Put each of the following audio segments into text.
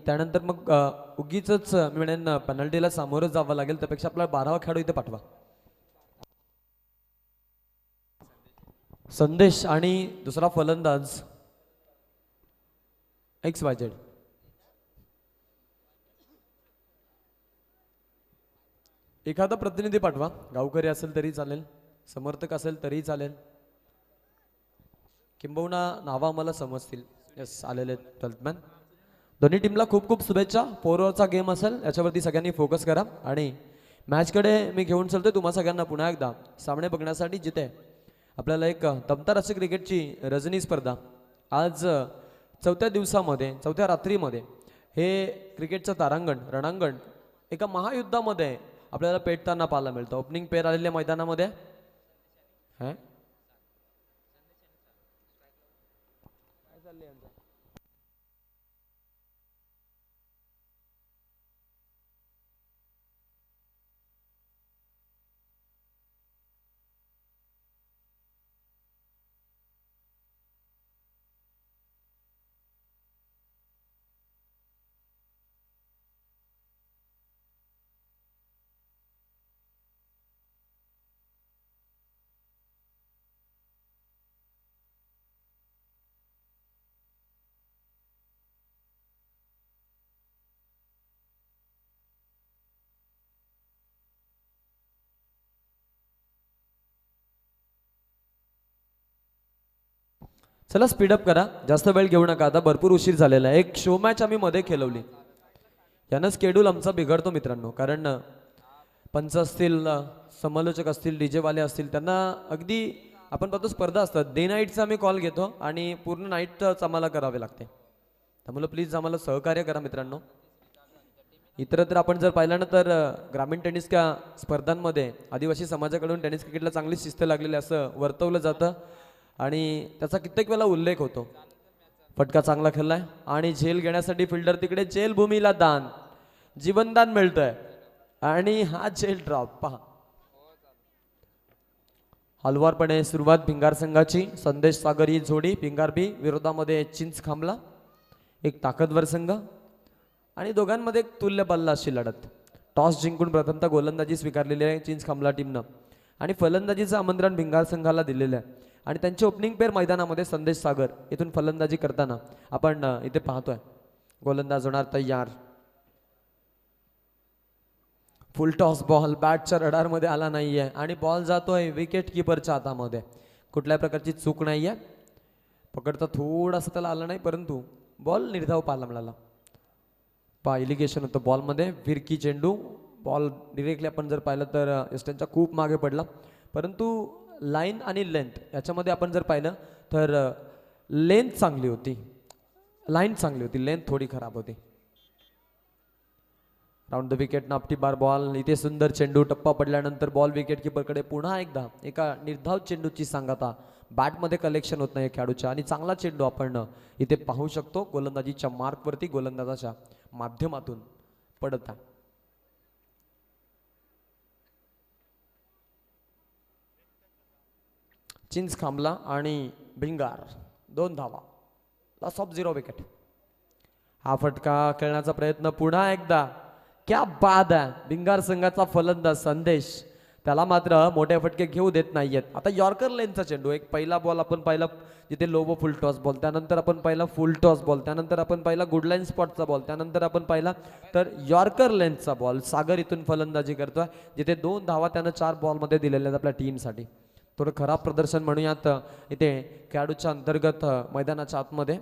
त्यानंतर मग उगीच मी म्हणेन पेनल्टीला सामोरं जावं लागेल, त्यापेक्षा आपल्याला 12वा खेळाडू इथे पाठवा. संदेश आणि दुसरा फलंदाज XYZ. एखादा प्रतिनिधी पाठवा, गावकरी असेल तरी चालेल, समर्थक असेल तरी चालेल, किंबहुना नावं आम्हाला समजतील. यस, आलेले 12th मॅन. दोन्ही टीमला खूप खूप शुभेच्छा. 4 ओव्हरचा गेम असेल, याच्यावरती सगळ्यांनी फोकस करा. आणि मॅचकडे मी घेऊन चलतोय तुम्हा सगळ्यांना पुन्हा एकदा सामने बघण्यासाठी, जिथे आपल्याला एक तमतार अशी क्रिकेटची रजनी स्पर्धा आज 4थ्या दिवसामध्ये, 4थ्या रात्रीमध्ये हे क्रिकेटचं तारांगण रणांगण एका महायुद्धामध्ये आपल्याला पेटताना पाहायला मिळतं. ओपनिंग पेअर आलेल्या मैदानामध्ये चला स्पीडअप करा, जास्त वेळ घेऊ नका, आता भरपूर उशीर झालेला आहे. एक शो मॅच आम्ही मध्ये खेळवली, यानं स्केड्यूल आमचा बिघडतो मित्रांनो. कारण पंच असतील, समालोचक असतील, डीजे वाले असतील, त्यांना अगदी आपण पाहतो स्पर्धा असतात, डे नाईटचा आम्ही कॉल घेतो आणि पूर्ण नाईटच आम्हाला करावे लागते. त्यामुळे प्लीज आम्हाला सहकार्य करा मित्रांनो. इतरत्र आपण जर पाहिलं ना तर ग्रामीण टेनिस स्पर्धांमध्ये आदिवासी समाजाकडून टेनिस क्रिकेटला चांगली शिस्त लागलेली असं वर्तवलं जातं आणि त्याचा कित्येक वेळा उल्लेख होतो. फटका चांगला खेळलाय आणि झेल घेण्यासाठी फिल्डर तिकडे, जेल भूमीला दान, जीवनदान मिळतंय आणि हा झेल ड्रॉप पहा. हलवारपणे सुरुवात भिंगार संघाची. संदेश सागर ही जोडी, भिंगार बी विरोधामध्ये चिंच खांबला, एक ताकदवर संघ आणि दोघांमध्ये एक तुल्य बल्ला अशी लढत. टॉस जिंकून प्रथमतः गोलंदाजी स्वीकारलेली आहे चिंच खांबला टीमनं आणि फलंदाजीचं आमंत्रण भिंगार संघाला दिलेलं आहे. आणि त्यांचे ओपनिंग पेअर मैदानामध्ये संदेश सागर इथून फलंदाजी करताना आपण इथे पाहतोय. गोलंदाज होणार तयार. फुल टॉस बॉल बॅटच्या रडारमध्ये आला नाहीये आणि बॉल जातोय विकेट किपरच्या हातामध्ये. कुठल्याही प्रकारची चूक नाहीये, पकडता थोडासा त्याला आला नाही, परंतु बॉल निर्धाव पाहायला मिळाला. इलिगेशन होतं बॉलमध्ये, फिरकी चेंडू, बॉल डिरेक्टली आपण जर पाहिलं तर एस्टनच्या खूप मागे पडला. परंतु लाईन आणि लेंथ याच्यामध्ये आपण जर पाहिलं तर लेंथ चांगली होती, लाईन चांगली होती, लेंथ थोडी खराब होती. राऊंड द विकेट नापटी बार बॉल. इथे सुंदर चेंडू, टप्पा पडल्यानंतर बॉल विकेट किपरकडे पुन्हा एकदा. एका निर्धाव चेंडूची सांगता, बॅटमध्ये कलेक्शन होत नाही खेळाडूच्या आणि चांगला चेंडू आपण इथे पाहू शकतो. गोलंदाजीच्या मार्कवरती गोलंदाजाच्या माध्यमातून पडत आहे. चिंच खांबला आणि भिंगार 2 धावा, लॉस ऑफ 0 विकेट. हा फटका खेळण्याचा प्रयत्न पुन्हा एकदा, क्या बाद आहे. भिंगार संघाचा फलंदाज संदेश, त्याला मात्र मोठे फटके घेऊ देत नाहीयेत. आता यॉर्कर लेनचा चेंडू, एक पहिला बॉल आपण पाहिला जिथे लो व फुल टॉस बॉल, त्यानंतर आपण पाहिला फुल टॉस बॉल, त्यानंतर आपण पाहिला गुडलाईन स्पॉटचा बॉल, त्यानंतर आपण पाहिला तर यॉर्कर लेनचा बॉल. सागर इथून फलंदाजी करतोय, जिथे 2 धावा त्यानं 4 बॉलमध्ये दिलेल्या आहेत आपल्या टीमसाठी. थोडं खराब प्रदर्शन म्हणूयात इथे खेळाडूच्या अंतर्गत मैदानाच्या आतमध्ये.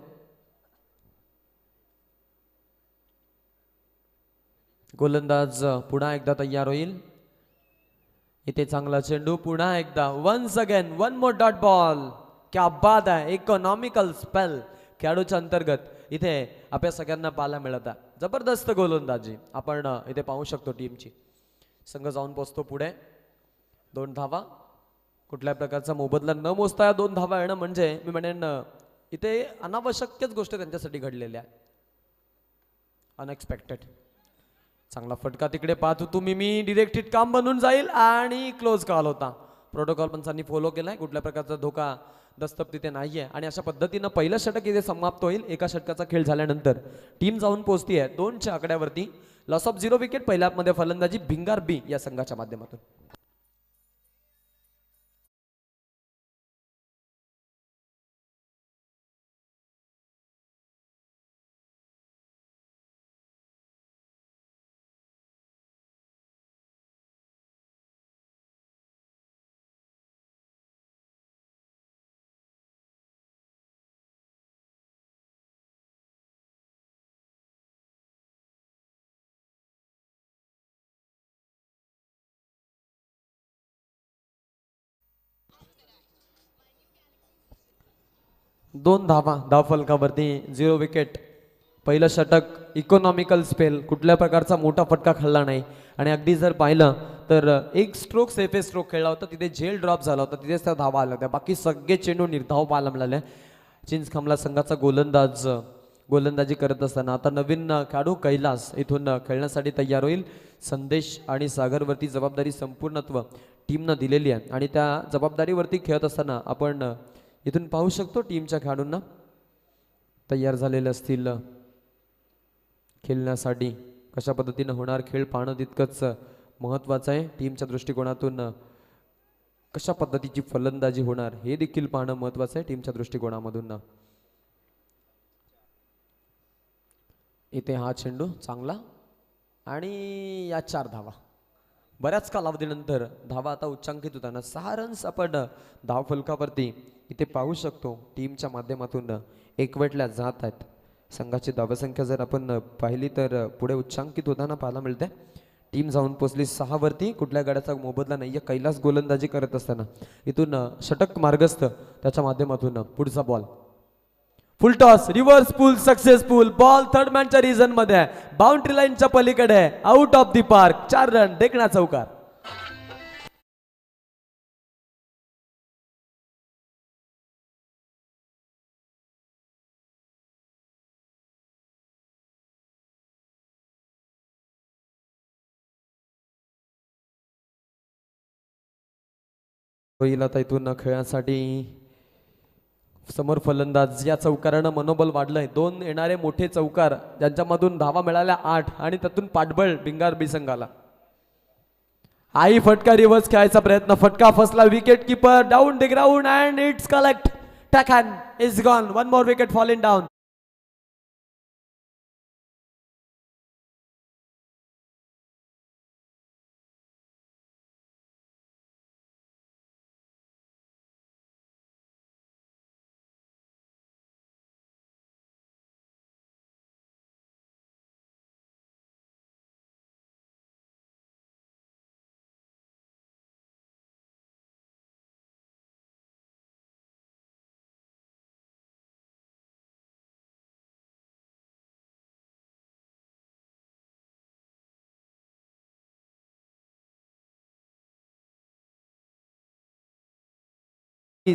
गोलंदाज पुन्हा एकदा तयार होईल. इथे चांगला चेंडू, पुन्हा एकदा once again one more dot ball. क्या बात आहे. इकॉनॉमिकल स्पेल खेळाडूच्या अंतर्गत इथे आपल्या सगळ्यांना पाहायला मिळत आहे. जबरदस्त गोलंदाजी आपण इथे पाहू शकतो टीमची. संघ जाऊन पोहोचतो पुढे. 2 धावा, कुठल्या प्रकारचा मोबदला न मोजता या 2 धावा येणं म्हणजे मी म्हणेन इथे अनावश्यकच गोष्ट त्यांच्यासाठी घडलेल्या आहे, अनएक्सपेक्टेड. चांगला फटका तिकडे पाहतो तुम्ही, मी डिरेक्ट हिट काम बनून जाईल आणि क्लोज कॉल होता. प्रोटोकॉल पंचांनी फॉलो केलाय, कुठल्या प्रकारचा धोका दस्तक तिथे नाहीये आणि अशा पद्धतीनं पहिलं षटक इथे समाप्त होईल. एका षटकाचा खेळ झाल्यानंतर टीम जाऊन पोहोचतीये 2च्या आकड्यावरती. Loss of 0 wicket. पहिल्या मध्ये फलंदाजी भिंगार बी या संघाच्या माध्यमातून. दोन धावा धावफलकावरती 0 विकेट. पहिलं षटक इकॉनॉमिकल स्पेल, कुठल्या प्रकारचा मोठा फटका खाल्ला नाही आणि अगदी जर पाहिलं तर एक स्ट्रोक सेफेस्ट स्ट्रोक खेळला होता, तिथे झेल ड्रॉप झाला होता, तिथेच त्या धावा आल्या होत्या. बाकी सगळे चेंडू निर्धाव पाहायला मिळाले. चिंचखांबला संघाचा गोलंदाजी करत असताना आता नवीन खेळाडू कैलास इथून खेळण्यासाठी तयार होईल. संदेश आणि सागरवरती जबाबदारी संपूर्णत्व टीमनं दिलेली आहे आणि त्या जबाबदारीवरती खेळत असताना आपण इथून पाहू शकतो टीमच्या खेळाडूंना तयार झालेले असतील खेळण्यासाठी. कशा पद्धतीनं होणार खेळ पाहणं तितकंच महत्त्वाचं आहे. टीमच्या दृष्टिकोनातून कशा पद्धतीची फलंदाजी होणार हे देखील पाहणं महत्त्वाचं आहे टीमच्या दृष्टिकोनामधून. इथे हा चेंडू चांगला आणि या 4 धावा. बऱ्याच कालावधीनंतर धावा आता उच्चांकित होताना 6 रन्स आपण धावफलकावरती इथे पाहू शकतो. टीमच्या माध्यमातून एकवटल्या जात आहेत. संघाची धावसंख्या जर आपण पाहिली तर पुढे उच्चांकित होताना पाहायला मिळते. टीम जाऊन पोचली 6 वरती. कुठल्या गड्याचा मोबदला नाही. कैलास गोलंदाजी करत असताना इथून षटक मार्गस्थ त्याच्या माध्यमातून पुढचा बॉल फुल टॉस रिव्हर्स पुल सक्सेसफुल. बॉल थर्ड मॅनच्या रिजन मध्ये बाउंड्री लाईनच्या पलीकडे out of the park. 4 run देखणा चौकार. होईल आता इथून खेळण्यासाठी समोर फलंदाज. या चौकारानं मनोबल वाढलंय. 2 येणारे मोठे चौकार ज्यांच्यामधून धावा मिळाल्या 8 आणि त्यातून पाठबळ भिंगार बी संघाला. आई फटका रिव्हर्स खेळायचा प्रयत्न. फटका फसला. Wicket keeper down the ground and it's collect. टॅकहॅन is gone. 1 more wicket falling down.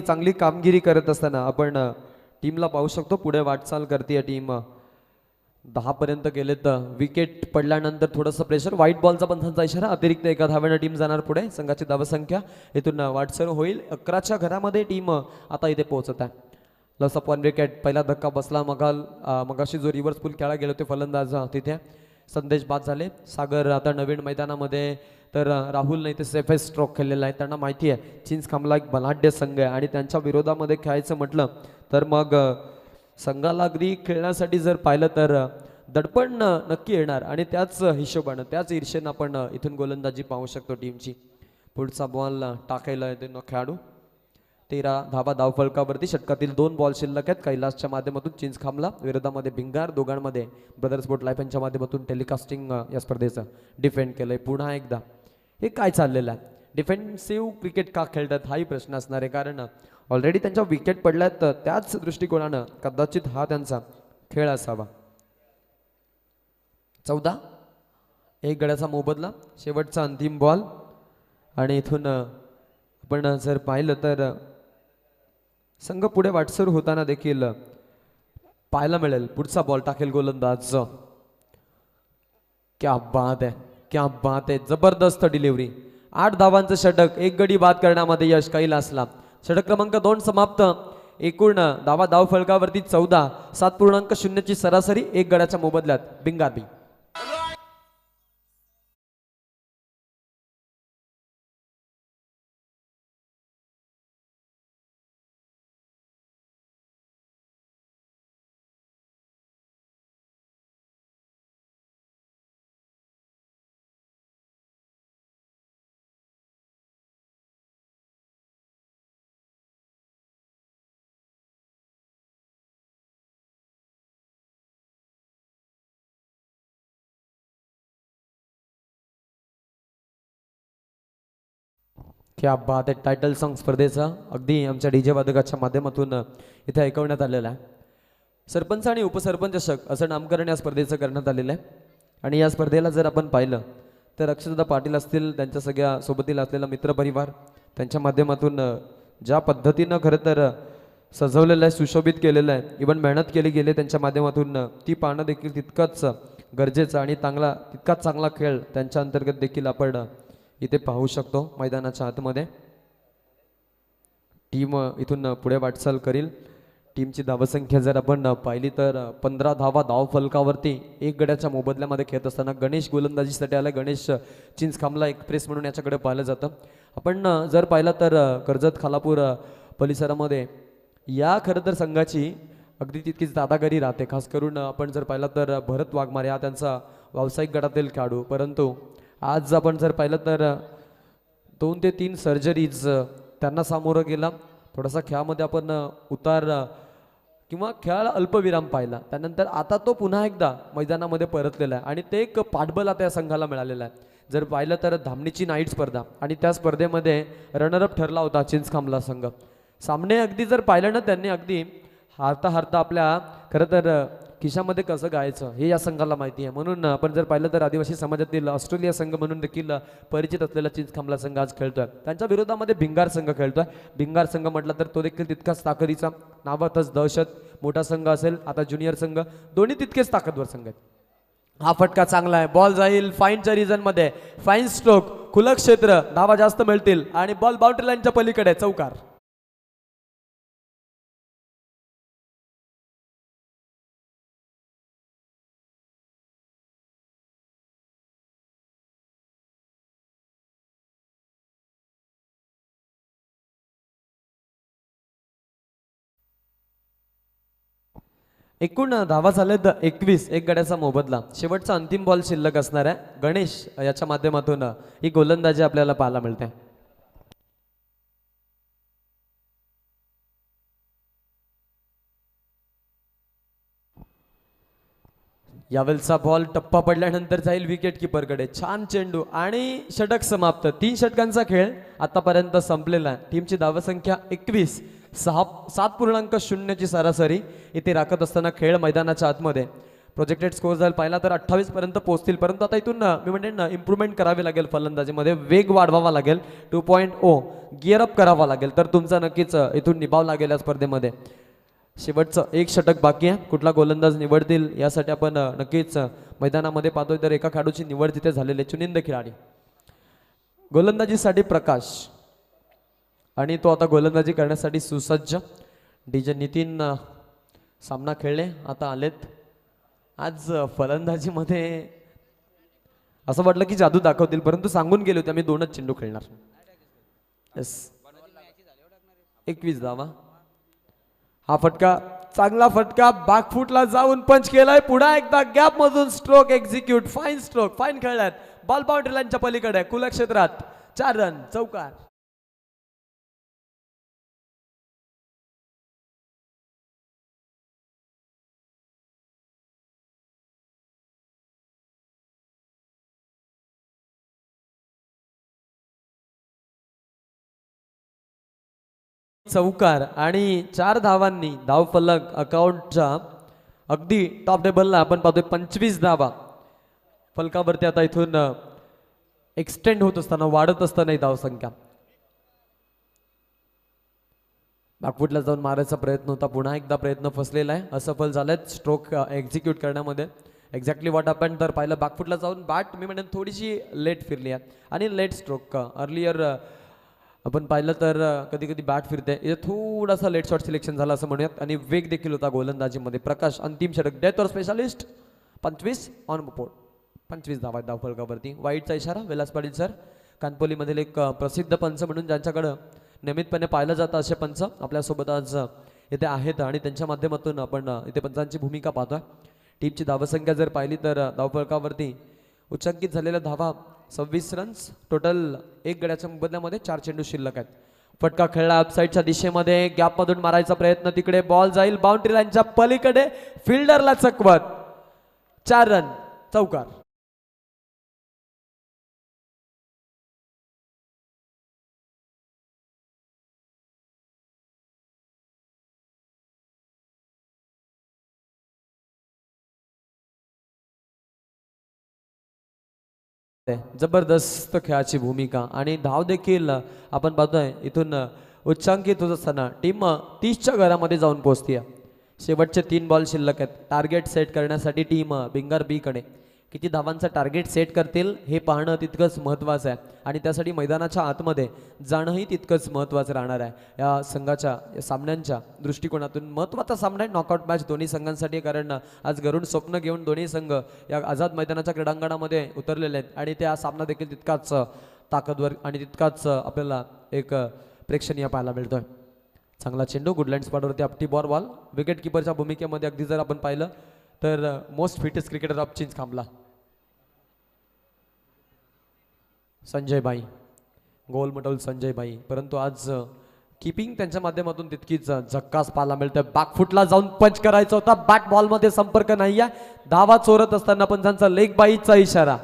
चांगली कामगिरी करत असताना आपण टीमला पाहू शकतो. पुढे वाटचाल करते टीम. 10 पर्यंत गेले तर विकेट पडल्यानंतर थोडंसं प्रेशर. व्हाईट बॉलचा पंचांचा इशारा. अतिरिक्त एका धावेनं टीम जाणार पुढे. संघाची धावसंख्या इथून वाटसर होईल 11च्या घरामध्ये. टीम आता इथे पोहोचत आहे. Loss of 1 wicket. पहिला धक्का बसला. मगाशी जो रिव्हर्स पुल खेळा गेले होते फलंदाज तिथे संदेश बाद झाले. सागर आता नवीन मैदानामध्ये तर राहुल नाही ते सेफेस्ट स्ट्रोक खेळलेला आहे. त्यांना माहिती आहे चिंचखांबला एक बलाढ्य संघ आहे आणि त्यांच्या विरोधामध्ये खेळायचं म्हटलं तर मग संघाला अगदी खेळण्यासाठी जर पाहिलं तर दडपण नक्की येणार आणि त्याच हिशोबानं त्याच ईर्षेनं आपण इथून गोलंदाजी पाहू शकतो टीमची. पुढचा बॉल टाकायला येते खेळाडू. 13 धावा धावफलकावरती. षटकातील 2 बॉल शिल्लक आहेत. कैलासच्या माध्यमातून चिंचखांबला विरोधामध्ये भिंगार. दोघांमध्ये ब्रदर स्पोर्ट लाईफ यांच्या माध्यमातून टेलिकास्टिंग या स्पर्धेचं डिफेंड केलंय. पुन्हा एकदा हे काय चाललेलं आहे. डिफेन्सिव्ह क्रिकेट का खेळतात हाही प्रश्न असणार आहे. कारण ऑलरेडी त्यांच्या विकेट पडल्यात. त्याच दृष्टिकोनानं कदाचित हा त्यांचा खेळ असावा. 14 एक गड्याचा मोबदला. शेवटचा अंतिम बॉल आणि इथून आपण जर पाहिलं तर संघ पुढे वाटसरू होताना देखील पाहायला मिळेल. पुढचा बॉल टाकेल गोलंदाज. क्या बात आहे, क्या बात आहे. जबरदस्त डिलिव्हरी. 8 धावांचं षटक. 1 गडी बाद करण्यामध्ये यश कैलासला. षटक क्रमांक 2 समाप्त. एकूण धाव फलकावरती 14, 7.0 ची सरासरी, एक गड्याच्या मोबदल्यात बिंगारबी. क्या बात आहे. टायटल सॉन्ग स्पर्धेचा अगदी आमच्या डीजे वादकाच्या माध्यमातून इथे ऐकवण्यात आलेला आहे. सरपंच आणि उपसरपंच चषक असं नामकरण या स्पर्धेचं करण्यात आलेलं आहे. आणि या स्पर्धेला जर आपण पाहिलं तर अक्षरदा पाटील असतील, त्यांच्या सगळ्या सोबतील असलेला मित्रपरिवार, त्यांच्या माध्यमातून ज्या पद्धतीनं खरं तर सजवलेलं आहे, सुशोभित केलेलं आहे, इव्हन मेहनत केली गेली त्यांच्या माध्यमातून, ती पाहणं देखील तितकंच गरजेचं आणि तितकाच चांगला खेळ त्यांच्या अंतर्गत देखील आपण इथे पाहू शकतो. मैदानाच्या आतमध्ये टीम इथून पुढे वाटचाल करील. टीमची धावसंख्या जर आपण पाहिली तर 15 धावा धाव फलकावरती एक गड्याच्या मोबदल्यामध्ये खेळत असताना गणेश गोलंदाजीसाठी आला. गणेश चिंचखांबला एक्सप्रेस म्हणून याच्याकडे पाहिलं जातं. आपण जर पाहिलं तर कर्जत खालापूर परिसरामध्ये या खरं तर संघाची अगदी तितकीच दादागिरी राहते. खास करून आपण जर पाहिलं तर भरत वाघमारे हा त्यांचा व्यावसायिक गटातील खेळाडू, परंतु आज आपण जर पाहिलं तर 2 ते 3 सर्जरीज त्यांना सामोरं गेला. थोडासा खेळामध्ये आपण उतार किंवा खेळाला अल्पविराम पाहिला. त्यानंतर आता तो पुन्हा एकदा मैदानामध्ये परतलेला आहे आणि ते एक पाठबळ आता या संघाला मिळालेला आहे. जर पाहिलं तर धामणीची नाईट स्पर्धा आणि त्या स्पर्धेमध्ये रनरअप ठरला होता चिंचखांबला संघ. सामने अगदी जर पाहिलं ना त्यांनी अगदी हारता हारता आपल्या खरं तर खिशामध्ये कसं गायचं हे या संघाला माहिती आहे. म्हणून आपण जर पाहिलं तर आदिवासी समाजातील ऑस्ट्रेलिया संघ म्हणून देखील परिचित असलेला चिंचखांबला संघ आज खेळतोय. त्यांच्या विरोधामध्ये भिंगार संघ खेळतोय. भिंगार संघ म्हटलं तर तो देखील तितकाच ताकदीचा, नावातच दहशत, मोठा संघ असेल, आता ज्युनियर संघ, दोन्ही तितकेच ताकदवर संघ आहेत. हा फटका चांगला आहे, बॉल जाईल फाईनच्या रिजनमध्ये, फाईन स्ट्रोक, खुलं क्षेत्र, धावा जास्त मिळतील आणि बॉल बाउंड्री लाईनच्या पलीकडे, चौकार. एकूण धावा झालेत 21, एक गड्याचा मोबदला. शेवटचा अंतिम बॉल शिल्लक असणार आहे. गणेश याच्या माध्यमातून ही गोलंदाजी आपल्याला पाहायला मिळते. यावेळचा बॉल टप्पा पडल्यानंतर जाईल विकेट किपरकडे. छान चेंडू आणि षटक समाप्त. 3 षटकांचा खेळ आतापर्यंत संपलेला आहे. टीमची धावसंख्या 21, 7.0 ची सरासरी इथे राखत असताना खेळ मैदानाच्या आतमध्ये प्रोजेक्टेड स्कोर जर पाहिला तर 28 पर्यंत पोहोचतील. परंतु आता इथून मी म्हणेन ना इम्प्रूव्हमेंट करावी लागेल, फलंदाजीमध्ये वेग वाढवावा लागेल, 2.0 गिअर अप करावा लागेल, तर तुमचा नक्कीच इथून निभाव लागेल या स्पर्धेमध्ये. शेवटचं एक षटक बाकी आहे. कुठला गोलंदाज निवडतील यासाठी आपण नक्कीच मैदानामध्ये पाहतोय तर एका खेळाडूची निवड तिथे झालेली, चुनिंद खिलाडी. गोलंदाजीसाठी प्रकाश आणि तो आता गोलंदाजी करण्यासाठी सुसज्ज. डीजे नितीन सामना खेळले, आता आलेत. आज फलंदाजीमध्ये असं वाटलं की जादू दाखवतील, परंतु सांगून गेले होते आम्ही 2च चेंडू खेळणार. येस, 21 धावा. हा फटका चांगला फटका, बॅकफुटला जाऊन पंच केलाय. पुन्हा एकदा गॅप मधून stroke execute, fine stroke, fine खेळलात. बॉल बाउंड्री लाईनच्या पलीकडे, खुल्या क्षेत्रात, 4 रन, चौकार. चौकार आणि 4 धावांनी धाव फलक अकाउंटच्या अगदी टॉप टेबलला आपण पाहतोय 25 धावा फलकावरती आता इथून एक्सटेंड होत असताना, वाढत असताना धाव संख्या. बॅकफुटला जाऊन मारायचा प्रयत्न होता, पुन्हा एकदा प्रयत्न फसलेला आहे, असफल झालाय स्ट्रोक एक्झिक्यूट करण्यामध्ये. एक्झॅक्टली व्हॉट हॅपन तर पाहिलं, बॅकफुटला जाऊन बॅट मी म्हणेन थोडीशी लेट फिरली आहे आणि लेट स्ट्रोक. अर्लियर आपण पाहिलं तर कधी कधी बॅट फिरते इथे थोडासा लेट शॉट सिलेक्शन झाला असं म्हणूयात आणि वेग देखील होता गोलंदाजीमध्ये. प्रकाश अंतिम षटक डेथ और स्पेशालिस्ट 25 ऑन बोर्ड. 25 धावा आहेत धावफलकावरती. वाईटचा इशारा विलास पाटील सर कानपोलीमधील एक प्रसिद्ध पंच म्हणून ज्यांच्याकडं नियमितपणे पाहिलं जातं असे पंच आपल्यासोबत आज इथे आहेत आणि त्यांच्या माध्यमातून आपण इथे पंचांची भूमिका पाहतोय. टीमची धावसंख्या जर पाहिली तर धावफलकावरती उच्चांकित झालेल्या धावा 26 रन्स टोटल. एक गड्याच्या मुबदल्यामध्ये 4 चेंडू शिल्लक आहेत. फटका खेळला अपसाईडच्या दिशेमध्ये गॅपमधून मारायचा प्रयत्न तिकडे बॉल जाईल बाउंड्री लाईनच्या पलीकडे फिल्डरला चकवत 4 रन चौकार. जबरदस्त खेळाची भूमिका आणि धाव देखील आपण पाहतोय इथून उच्चांकित होत असताना टीम 30च्या घरामध्ये जाऊन पोहोचते. शेवटचे 3 बॉल शिल्लक आहेत. टार्गेट सेट करण्यासाठी टीम भिंगार बी कडे किती धावांचं टार्गेट सेट करतील हे पाहणं तितकंच महत्त्वाचं आहे आणि त्यासाठी मैदानाच्या आतमध्ये जाणंही तितकंच महत्त्वाचं राहणार आहे. या संघाच्या या सामन्यांच्या दृष्टिकोनातून महत्त्वाचा सामना आहे नॉकआउट मॅच दोन्ही संघांसाठी, कारण आज गरुड स्वप्न घेऊन दोन्ही संघ या आझाद मैदानाच्या क्रीडांगणामध्ये उतरलेले आहेत आणि त्या सामना देखील तितकाच ताकदवर आणि तितकाच आपल्याला एक प्रेक्षणीय पाहायला मिळतोय. चांगला चेंडू गुडलँड स्पॉटवरती आपटी बॉल. विकेट किपरच्या भूमिकेमध्ये अगदी जर आपण पाहिलं तर मोस्ट फिटेस्ट क्रिकेटर ऑफ चिंच खांबला संजय भाई, गोल मटोल संजय भाई. परंतु आज किपिंग त्यांच्या माध्यमातून तितकीच झक्कास पाहायला मिळतं. बॅकफुटला जाऊन पंच करायचा होता, बॅट बॉलमध्ये संपर्क नाही आहे. धावा चोरत असताना पंचांचा लेग बाईचा इशारा.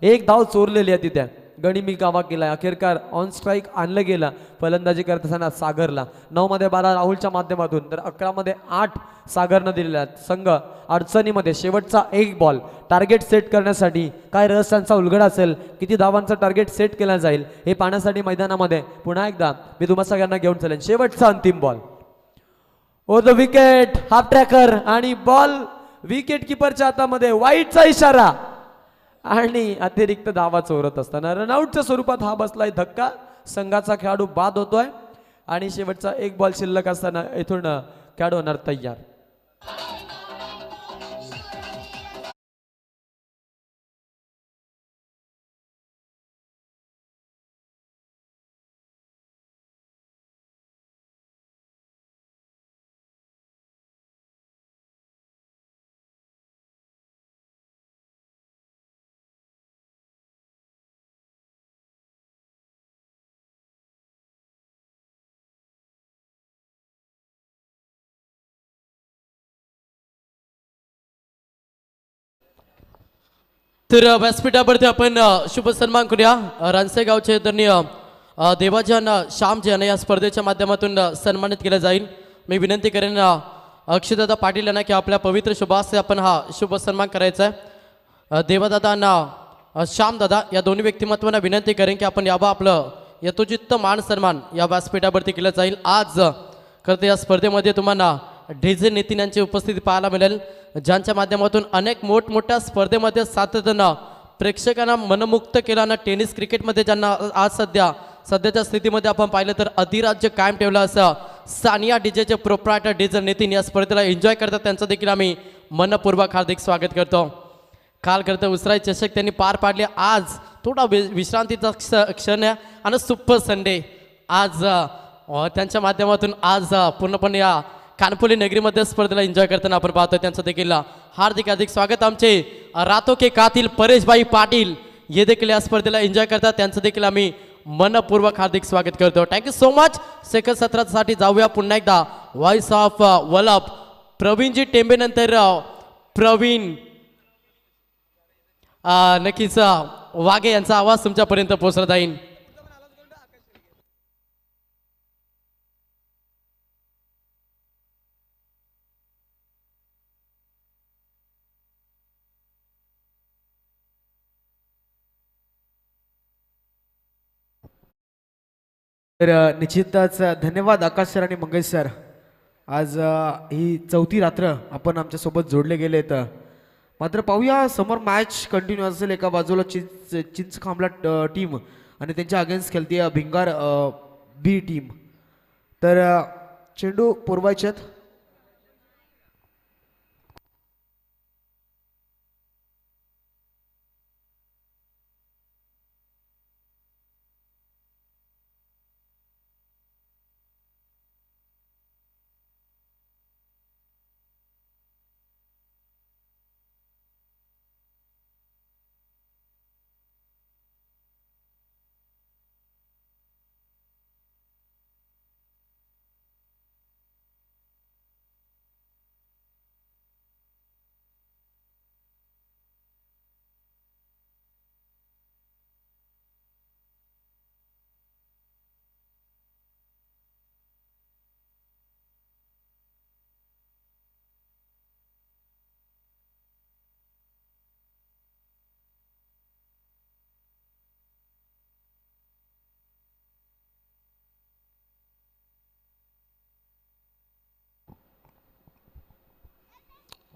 एक धाव चोरलेली आहे तिथे गणिमी कावा केलाय. अखेरकार ऑन स्ट्राईक आणलं गेलं फलंदाजी करत असताना सागरला. 9 मध्ये 12 राहुलच्या माध्यमातून तर 11 मध्ये 8 सागरनं दिलेल्या आहेत. संघ अडचणीमध्ये शेवटचा एक बॉल टार्गेट सेट करण्यासाठी काय रहस्यांचा उलगडा असेल, किती धावांचा टार्गेट सेट केला जाईल हे पाहण्यासाठी मैदानामध्ये पुन्हा एकदा मी तुम्हा सगळ्यांना घेऊन चालेन. शेवटचा अंतिम ball on the wicket half tracker आणि बॉल विकेट किपरच्या हातामध्ये. वाईटचा इशारा आणि अतिरिक्त धावा चोरत असताना रनआउटच्या स्वरूपात हा बसलाय धक्का. संघाचा खेळाडू बाद होतोय आणि शेवटचा एक बॉल शिल्लक असताना इथून खेळाडू होणार तयार. तर व्यासपीठावरती आपण शुभ सन्मान करूया. रानसे गावचे आदरणीय देवाजन श्यामजी यांना या स्पर्धेच्या माध्यमातून सन्मानित केलं जाईल. मी विनंती करेन अक्षयदादा पाटील यांना की आपल्या पवित्र शुभास आपण हा शुभ सन्मान करायचा आहे. देवादादांना श्यामदादा या दोन्ही व्यक्तिमत्वांना विनंती करेन की आपण यावं आपलं यथोचित मान सन्मान या व्यासपीठावरती केलं जाईल. आज करते या स्पर्धेमध्ये तुम्हाला ढेजे नितीन यांची उपस्थिती पाहायला मिळेल, ज्यांच्या माध्यमातून अनेक मोठमोठ्या स्पर्धेमध्ये सातत्यानं प्रेक्षकांना मनमुक्त केला ना. टेनिस क्रिकेटमध्ये ज्यांना आज सध्याच्या स्थितीमध्ये आपण पाहिलं तर अधिराज्य कायम ठेवलं असं सानिया डीजेचे प्रोप्रायटर डेझर नितीन या स्पर्धेला एन्जॉय करतात. त्यांचं देखील आम्ही मनपूर्वक हार्दिक स्वागत करतो. काल करता उसराई चषक त्यांनी पार पाडले. आज थोडा विश्रांतीचा क्षण आहे आणि सुपर संडे आज त्यांच्या माध्यमातून आज पूर्णपणे या कानपुली नगरीमध्ये स्पर्धेला एन्जॉय करताना आपण पाहतोय. त्यांचं देखील हार्दिक स्वागत. आमचे रातो के कातील परेशभाई पाटील हे देखील या स्पर्धेला एन्जॉय करतात. त्यांचं देखील आम्ही मनपूर्वक हार्दिक स्वागत करतो. Thank you so much. सेकंड सत्रासाठी जाऊया पुन्हा एकदा व्हॉइस ऑफ वलप प्रवीणजी टेंबे नंतर प्रवीण नक्कीच वाघे यांचा आवाज तुमच्यापर्यंत पोहोचला जाईल. तर निश्चितच धन्यवाद आकाश सर आणि मंगेश सर. आज ही 4थी रात्र आपण आमच्यासोबत जोडले गेलेत. मात्र पाहूया समोर मॅच कंटिन्यू असेल. एका बाजूला चिंचखांबला टीम आणि त्यांच्या अगेन्स्ट खेळते भिंगार बी टीम. तर चेंडू पुरवायच्यात.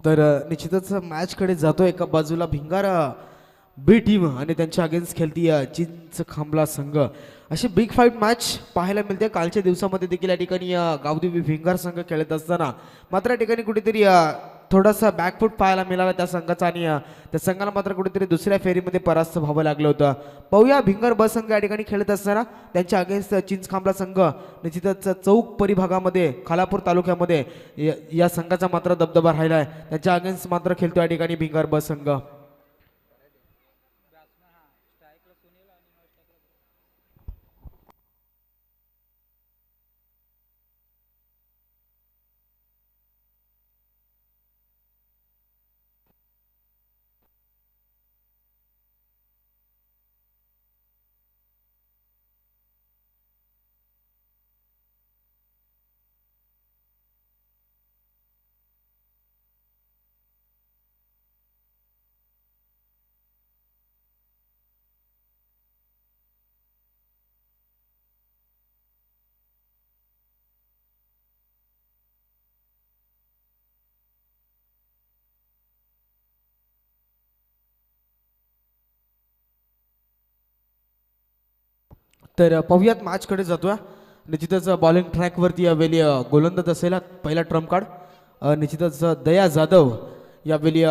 तर निश्चितच मॅचकडे जातो. एका बाजूला भिंगार बी टीम आणि त्यांच्या अगेन्स्ट खेळती चिंच खांबला संघ. अशी बिग फाईट मॅच पाहायला मिळते. कालच्या दिवसामध्ये देखील या ठिकाणी गावदेवी भिंगार संघ खेळत असताना मात्र या ठिकाणी कुठेतरी थोडासा बॅकफूट पाहायला मिळाला त्या संघाचा आणि त्या संघाला मात्र कुठेतरी दुसऱ्या फेरीमध्ये परास्त व्हावं लागलं होतं. पाहूया भिंगार ब संघ या ठिकाणी खेळत असताना त्यांच्या अगेन्स्ट चिंच खांबला संघ निश्चितच चौक परिभागामध्ये खालापूर तालुक्यामध्ये या संघाचा मात्र दबदबा राहिला आहे. त्यांच्या अगेन्स्ट मात्र खेळतो या ठिकाणी भिंगार ब संघ. तर पाहुयात मॅचकडे जातोय. निश्चितच बॉलिंग ट्रॅकवरती यावेळी गोलंदाज असेल पहिला ट्रम्प कार्ड. निश्चितच दया जाधव यावेळी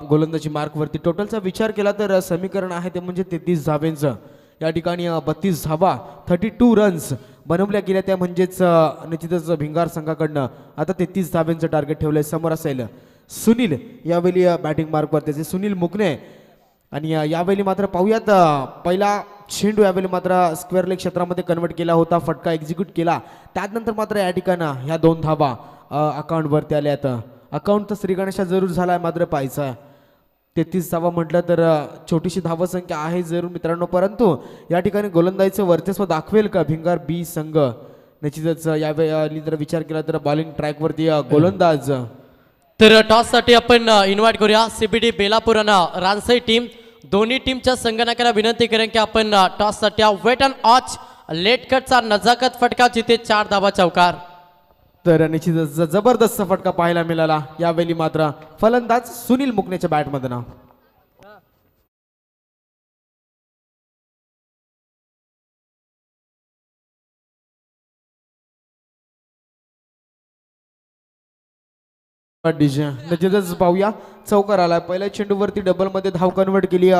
गोलंदाजी मार्कवरती. टोटलचा विचार केला तर समीकरण आहे ते म्हणजे 33 धावेंचं. या ठिकाणी 32 धावा 32 रन्स बनवल्या गेल्या त्या म्हणजेच निश्चितच भिंगार संघाकडनं आता 33 धावेंचं टार्गेट ठेवलंय. समोर असेल सुनील यावेळी बॅटिंग मार्कवरती सुनील मुकणे. आणि यावेळी मात्र पाहूयात पहिला चेंडू यावेळी मात्र स्क्वेअर लेग क्षेत्रामध्ये कन्वर्ट केला होता. फटका एक्झिक्यूट केला. त्यानंतर मात्र या ठिकाणी ह्या 2 धावा अकाउंटवरती आल्यात. अकाउंट तर श्रीगणेशा जरूर झाला आहे मात्र पाहायचा 33 धावा म्हटलं तर छोटीशी धावसंख्या आहे जरूर मित्रांनो. परंतु या ठिकाणी गोलंदाजीचं वर्चस्व दाखवेल का भिंगार बी संघ. निश्चितच यावेळी जर विचार केला तर बॉलिंग ट्रॅकवरती गोलंदाज. तर टॉससाठी आपण इन्व्हाइट करूया सीबीडी बेलापूर आणि रानसई टीम. दोन्ही टीमच्या संगणकाला विनंती करेन की आपण टॉससाठी वेट अँड वॉच लेट कटचा नजाकत फटका जिथे 4 धावा चौकार. तर निश्चितच जबरदस्त फटका पाहायला मिळाला. यावेळी मात्र फलंदाज सुनील मुकणेच्या बॅटमधनं. निश्चितच पाहूया चौकार आला. पहिल्या चेंडूवरती डबलमध्ये धाव कन्वर्ट केली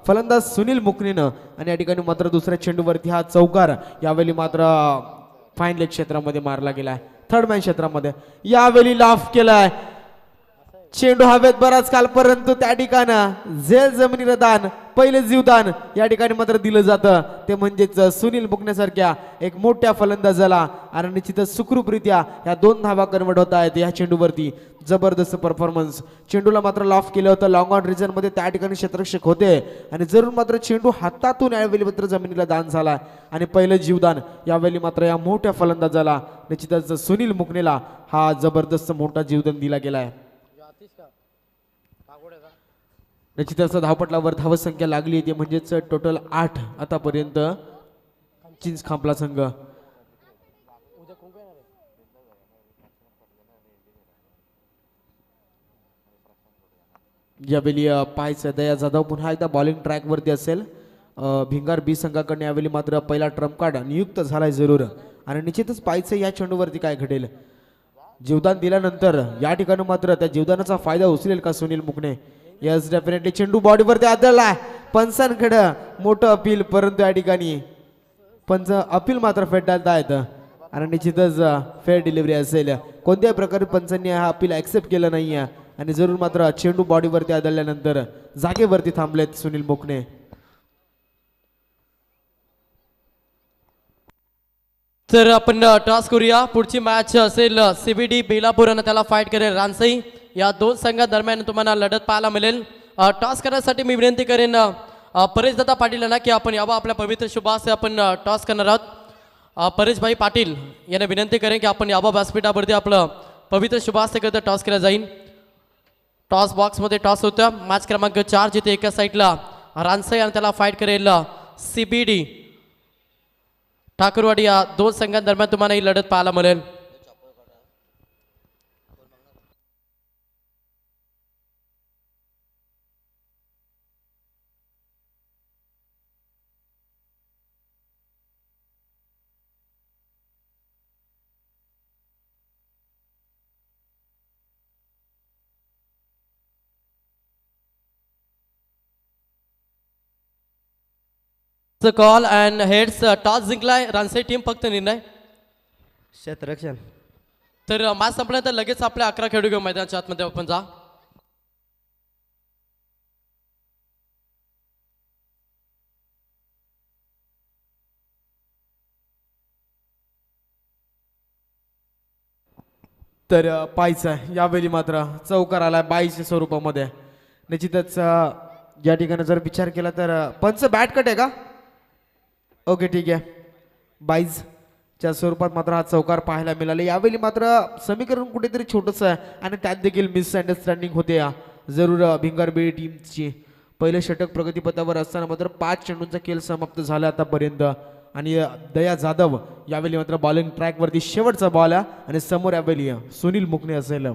फलंदाज सुनील मुकणेनं आणि या ठिकाणी मात्र दुसऱ्या चेंडूवरती हा चौकार यावेळी मात्र फाईन लेग क्षेत्रामध्ये मारला गेलाय. थर्ड मॅन क्षेत्रामध्ये यावेळी लाफ केलाय. चेंडू हवेत बराच काल परंतु त्या ठिकाणी झेल जमिनीला दान पहिले जीवदान या ठिकाणी मात्र दिलं जातं ते म्हणजेच सुनील मुकण्यासारख्या एक मोठ्या फलंदाजाला. आणि निश्चितच सुखरूपरित्या ह्या 2 धावा कन्वर्ट होत आहेत या चेंडूवरती. जबरदस्त परफॉर्मन्स. चेंडूला मात्र लॉफ केलं होतं. लॉंग ऑन रिजन मध्ये त्या ठिकाणी क्षेत्ररक्षक होते आणि जरूर मात्र चेंडू हातातून यावेळी मात्र जमिनीला दान झाला आणि पहिलं जीवदान यावेळी मात्र या मोठ्या फलंदाजाला निश्चितच सुनील मुकणेला हा जबरदस्त मोठा जीवदान दिला गेलाय. निश्चितच धावपटलावर धावसंख्या लागली ते म्हणजेच टोटल 8 आतापर्यंत चिंच खांबला संघ. यावेळी पाहायचं दया जाधव पुन्हा एकदा बॉलिंग ट्रॅकवरती असेल. भिंगार बी संघाकडे यावेळी मात्र पहिला ट्रम्प कार्ड नियुक्त झालाय जरूर आणि निश्चितच पाहायचं या चेंडूवरती काय घडेल. जीवदान दिल्यानंतर या ठिकाणी मात्र त्या जीवदानाचा फायदा उचलेल का सुनील मुकणे. यस डेफिनेटली चेंडू बॉडीवरती आदळला. पंचांकडे मोठं अपील, परंतु या ठिकाणी पंच अपील मात्र फेटाळता येतं आणि निश्चितच फेअर डिलिव्हरी असेल. कोणत्याही प्रकारे पंचांनी हा अपील ऍक्सेप्ट केलं नाही आहे आणि जरूर मात्र चेंडू बॉडीवरती आदळल्यानंतर जागेवरती थांबलेत सुनील मुकणे. तर आपण टॉस करूया. पुढची मॅच असेल CBD बेलापूर आणि त्याला फाईट करेल रानसई. या दोन संघादरम्यान तुम्हाला लढत पाहायला मिळेल. टॉस करण्यासाठी मी विनंती करेन परेशदादा पाटील यांना की आपण यावं. आपल्या पवित्र शुभास आपण टॉस करणार आहोत. परेशभाई पाटील यांना विनंती करेन की आपण यावं व्यासपीठावरती. आपलं पवित्र शुभासकरिता टॉस केला जाईल. टॉस बॉक्समध्ये टॉस होतं. मॅच क्रमांक 4 जिथे एका साईडला रानसई आणि त्याला फाईट करेल CBD ठाकूरवाडी. या दोन संघांदरम्यान तुम्हाला ही लढत पाहायला मिळेल. Call and heads. टॉस जिंकलाय रानसई टीम. फक्त निर्णय क्षेत्ररक्षण. तर मॅच संपल्यानंतर लगेच आपल्या 11 खेळू घेऊ मैदानाच्या आतमध्ये. आपण जा. तर पाहायचं यावेळी मात्र चौकार आलाय 22 स्वरूपामध्ये. निश्चितच या ठिकाणी जर विचार केला तर पंच बॅट कट आहे का. ओके ठीक आहे. 22 च्या स्वरूपात मात्र हा चौकार पाहायला मिळाले. यावेळी मात्र समीकरण कुठेतरी छोटंसं आहे आणि त्यात देखील मिसअंडरस्टँडिंग होते जरूर भिंगार बी टीमची. पहिलं षटक प्रगतीपथावर असताना मात्र 5 चेंडूंचा खेळ समाप्त झाला आतापर्यंत आणि दया जाधव यावेळी मात्र बॉलिंग ट्रॅकवरती शेवटचा बॉल आहे आणि समोर यावेळी सुनील मुकणे असेल.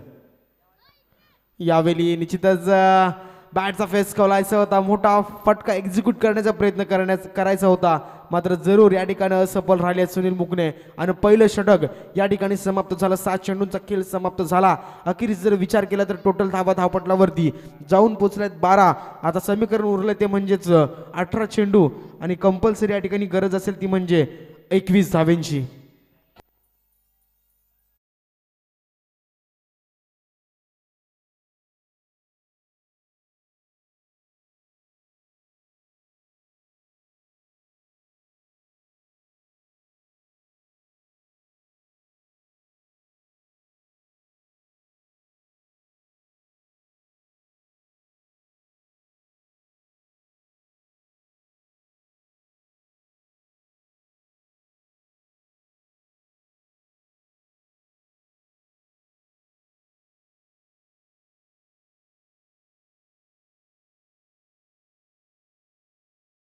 यावेळी निश्चितच बॅटचा फेस कवलायचा होता. मोठा फटका एक्झिक्यूट करण्याचा प्रयत्न करायचा होता मात्र जरूर या ठिकाणी असफल राहिले सुनील मुकणे आणि पहिलं षटक या ठिकाणी समाप्त झालं. 7 चेंडूंचा खेळ समाप्त झाला. अखेरीस जर विचार केला तर टोटल धावा धावपटलावरती जाऊन पोचल्यात 12. आता समीकरण उरलं ते म्हणजेच 18 चेंडू आणि कंपल्सरी या ठिकाणी गरज असेल ती म्हणजे 21 धावेंची.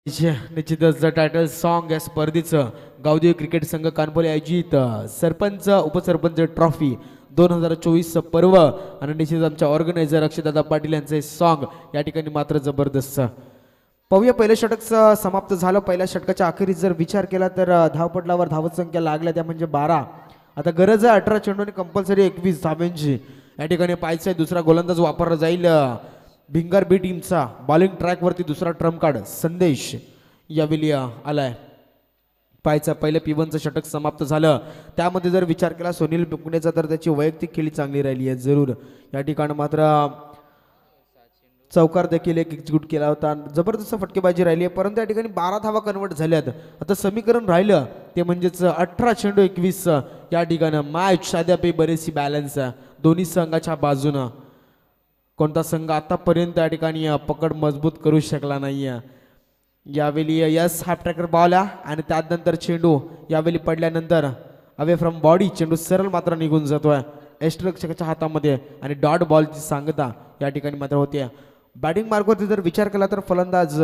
निश्चितच द टायटल सॉन्ग या स्पर्धेचं गावदेवी क्रिकेट संघ कानपोली आयोजित सरपंच उपसरपंच ट्रॉफी 2024 पर्व आणि निश्चित आमच्या ऑर्गनायझर अक्षयदादा पाटील यांचे सॉन्ग या ठिकाणी मात्र जबरदस्त. पाहूया पहिलं षटक समाप्त झालं. पहिल्या षटकाच्या अखेरीस जर विचार केला तर धावपटलावर धावत संख्या लागल्या त्या म्हणजे 12. आता गरज आहे 18 चेंडू आणि कंपल्सरी 21 धाव्यांची. या ठिकाणी पाहायचं दुसरा गोलंदाज वापरला जाईल भिंगार बी टीमचा. बॉलिंग ट्रॅकवरती दुसरा ट्रम्प कार्ड संदेश यावेळी आलाय. पाहायचा पहिलं P1चं षटक समाप्त झालं. त्यामध्ये जर विचार केला सुनील मुकणेचा तर त्याची वैयक्तिक खेळी चांगली राहिली आहे. जरूर या ठिकाणी मात्र चौकार देखील एक एक्झिक्यूट केला होता. जबरदस्त फटकेबाजी राहिली आहे परंतु या ठिकाणी 12 धावा कन्वर्ट झाल्यात. आता समीकरण राहिलं ते म्हणजेच 18 चेंडू 21 या ठिकाणी मॅच साध्यापैकी बरीचशी बॅलन्स दोन्ही संघाच्या बाजूनं. कोणता संघ आतापर्यंत या ठिकाणी पकड मजबूत करू शकला नाही. यावेळी यस हाफ ट्रॅकर बॉल आणि त्यानंतर चेंडू यावेळी पडल्यानंतर अवे फ्रॉम बॉडी चेंडू सरळ मात्र निघून जातोय यष्टिरक्षकाच्या हातामध्ये आणि डॉट बॉलची सांगता या ठिकाणी मात्र होते. बॅटिंग मार्कवरती जर विचार केला तर फलंदाज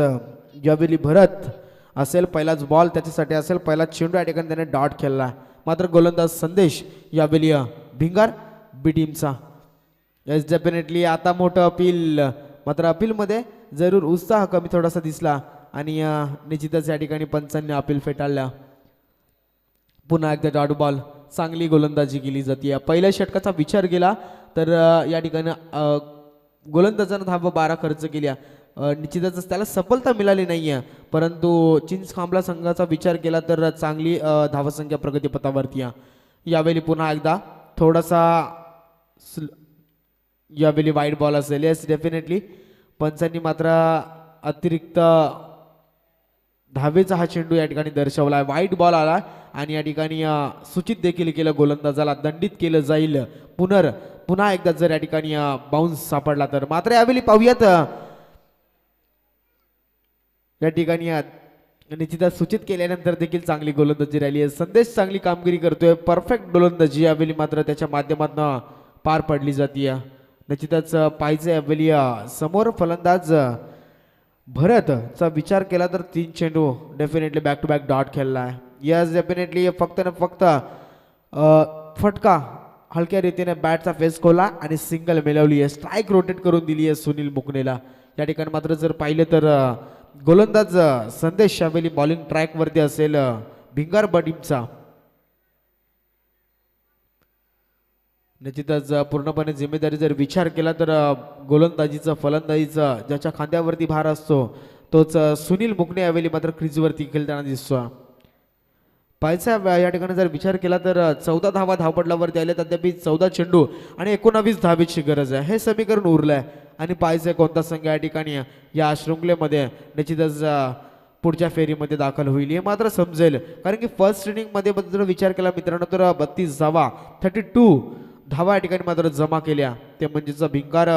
यावेळी भरत असेल. पहिलाच बॉल त्याच्यासाठी असेल. पहिला चेंडू या ठिकाणी त्याने डॉट खेळला. मात्र गोलंदाज संदेश यावेळी भिंगार बी टीमचा. येस डेफिनेटली आता मोठं अपील मात्र अपीलमध्ये जरूर उत्साह कमी थोडासा दिसला आणि निश्चितच या ठिकाणी पंचांनी अपील फेटाळल्या. पुन्हा एकदा डॉट बॉल, चांगली गोलंदाजी केली जाते. पहिल्या षटकाचा विचार केला तर या ठिकाणी गोलंदाजानं धावा 12 खर्च केल्या. निश्चितच त्याला सफलता मिळाली नाही आहे, परंतु चिंचखांबला संघाचा विचार केला तर चांगली धावसंख्या प्रगतीपथावरती आहे. यावेळी पुन्हा एकदा थोडासा यावेळी वाईट बॉल असेल. येस डेफिनेटली पंचांनी मात्र अतिरिक्त धावेचा हा चेंडू या ठिकाणी दर्शवला आहे. वाईट बॉल आला आणि या ठिकाणी सूचित देखील केलं, गोलंदाजाला दंडित केलं जाईल पुन्हा एकदा जर या ठिकाणी बाउन्स सापडला तर. मात्र यावेळी पाहूयात या ठिकाणी निश्चितच सूचित केल्यानंतर देखील चांगली गोलंदाजी राहिली आहे. संदेश चांगली कामगिरी करतोय, परफेक्ट गोलंदाजी यावेळी मात्र त्याच्या माध्यमातून पार पडली जाते. निश्चितच पाहिजे यावेळी समोर फलंदाज भरतचा विचार केला तर 3 चेंडू definitely back to back dot खेळला आहे. यस डेफिनेटली फक्त ना फक्त फटका हलक्या रीतीने बॅटचा फेस खोला आणि सिंगल मिळवली आहे. स्ट्राईक रोटेट करून दिली आहे सुनील मुकनेला. या ठिकाणी मात्र जर पाहिलं तर गोलंदाज संदेश यावेळी बॉलिंग ट्रॅकवरती असेल भिंगार टीमचा. निश्चितच पूर्णपणे जिम्मेदारी जर विचार केला तर गोलंदाजीचा फलंदाजीचा ज्याच्या खांद्यावरती भार असतो तोच सुनील मुकणे यावेळी मात्र क्रीजवरती खेळताना दिसतो. पाहायचा या ठिकाणी जर विचार केला तर 14 धावा धावपटलावरती आले, तद्यापि 14 चेंडू आणि 19 धावेची गरज आहे. हे समीकरण उरलं आहे आणि पाहायचं कोणता संघ या ठिकाणी या शृंखलेमध्ये निश्चितच पुढच्या फेरीमध्ये दाखल होईल हे मात्र समजेल. कारण की फर्स्ट इनिंगमध्ये जर विचार केला मित्रांनो तर 32 धावा 32 धावा या ठिकाणी मात्र जमा केल्या. ते म्हणजेच भिंगार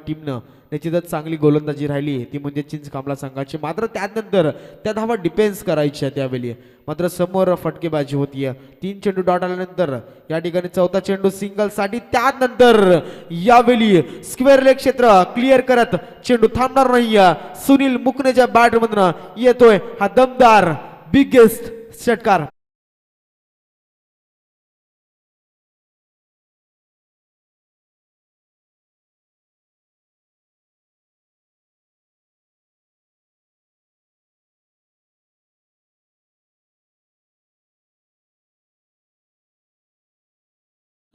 टीमनं निश्चितच चांगली गोलंदाजी राहिली, ती म्हणजे चिंचखांबला संघाची. मात्र त्यानंतर त्या धावा डिफेन्स करायच्या त्यावेळी मात्र समोर फटकेबाजी होतीये. 3 चेंडू डॉट आल्यानंतर या ठिकाणी 4था चेंडू सिंगलसाठी, त्यानंतर यावेळी स्क्वेअर लेग क्षेत्र क्लिअर करत चेंडू थांबणार नाही. सुनील मुकनेच्या बॅटमधून येतोय हा दमदार बिगेस्ट षटकार.